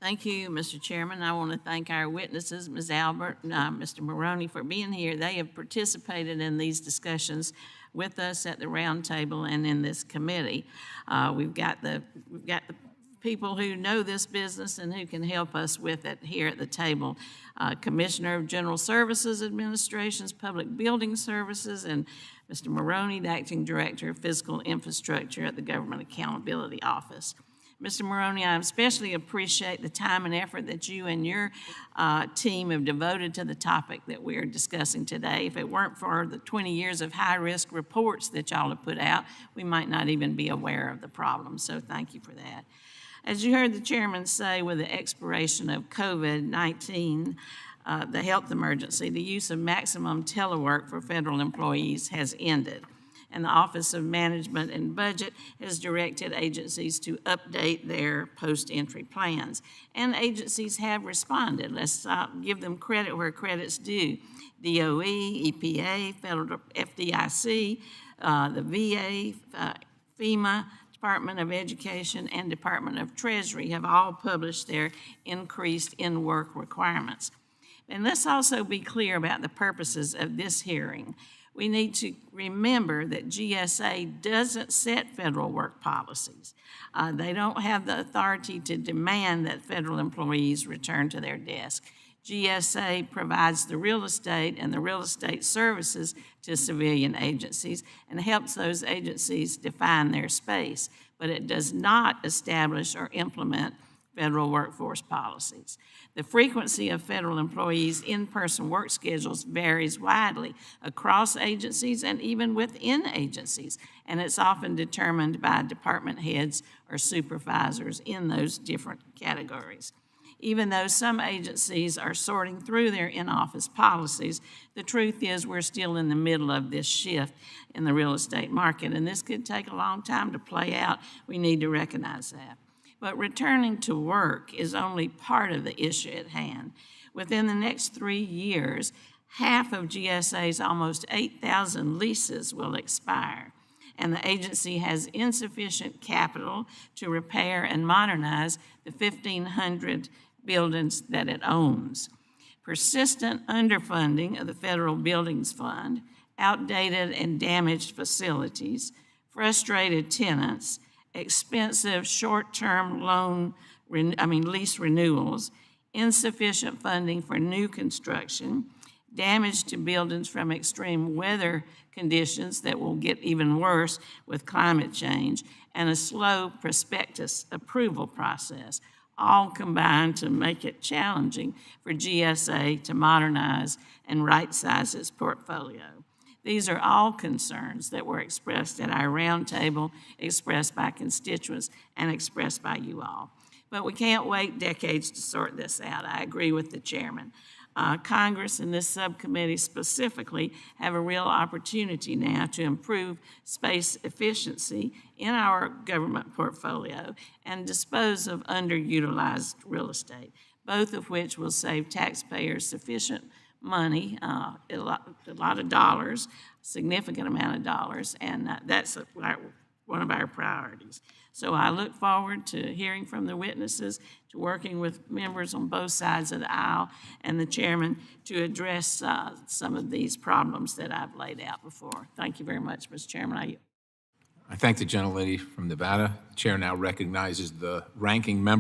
Thank you, Mr. Chairman. I want to thank our witnesses, Ms. Albert and Mr. Maroney, for being here. They have participated in these discussions with us at the round table and in this committee. We've got the people who know this business and who can help us with it here at the table. Commissioner of General Services Administration's Public Building Services, and Mr. Maroney, the Acting Director of Physical Infrastructure at the Government Accountability Office. Mr. Maroney, I especially appreciate the time and effort that you and your team have devoted to the topic that we are discussing today. If it weren't for the 20 years of high-risk reports that y'all have put out, we might not even be aware of the problem, so thank you for that. As you heard the chairman say, with the expiration of COVID-19, the health emergency, the use of maximum telework for federal employees has ended. And the Office of Management and Budget has directed agencies to update their post-entry plans. And agencies have responded. Let's give them credit where credit's due. DOE, EPA, Federal FDIC, the VA, FEMA, Department of Education, and Department of Treasury have all published their increased in-work requirements. And let's also be clear about the purposes of this hearing. We need to remember that GSA doesn't set federal work policies. They don't have the authority to demand that federal employees return to their desk. GSA provides the real estate and the real estate services to civilian agencies and helps those agencies define their space, but it does not establish or implement federal workforce policies. The frequency of federal employees' in-person work schedules varies widely across agencies and even within agencies, and it's often determined by department heads or supervisors in those different categories. Even though some agencies are sorting through their in-office policies, the truth is we're still in the middle of this shift in the real estate market, and this could take a long time to play out. We need to recognize that. But returning to work is only part of the issue at hand. Within the next 3 years, half of GSA's almost 8,000 leases will expire, and the agency has insufficient capital to repair and modernize the 1,500 buildings that it owns. Persistent underfunding of the Federal Buildings Fund, outdated and damaged facilities, frustrated tenants, expensive short-term lease renewals, insufficient funding for new construction, damage to buildings from extreme weather conditions that will get even worse with climate change, and a slow prospectus approval process, all combined to make it challenging for GSA to modernize and right-size its portfolio. These are all concerns that were expressed at our roundtable, expressed by constituents, and expressed by you all. But we can't wait decades to sort this out. I agree with the chairman. Congress and this subcommittee specifically have a real opportunity now to improve space efficiency in our government portfolio and dispose of underutilized real estate, both of which will save taxpayers sufficient money, a lot of dollars, significant amount of dollars, and that's one of our priorities. So I look forward to hearing from the witnesses, to working with members on both sides of the aisle and the chairman to address some of these problems that I've laid out before. Thank you very much, Mr. Chairman. I thank the gentlelady from Nevada. The chair now recognizes the ranking member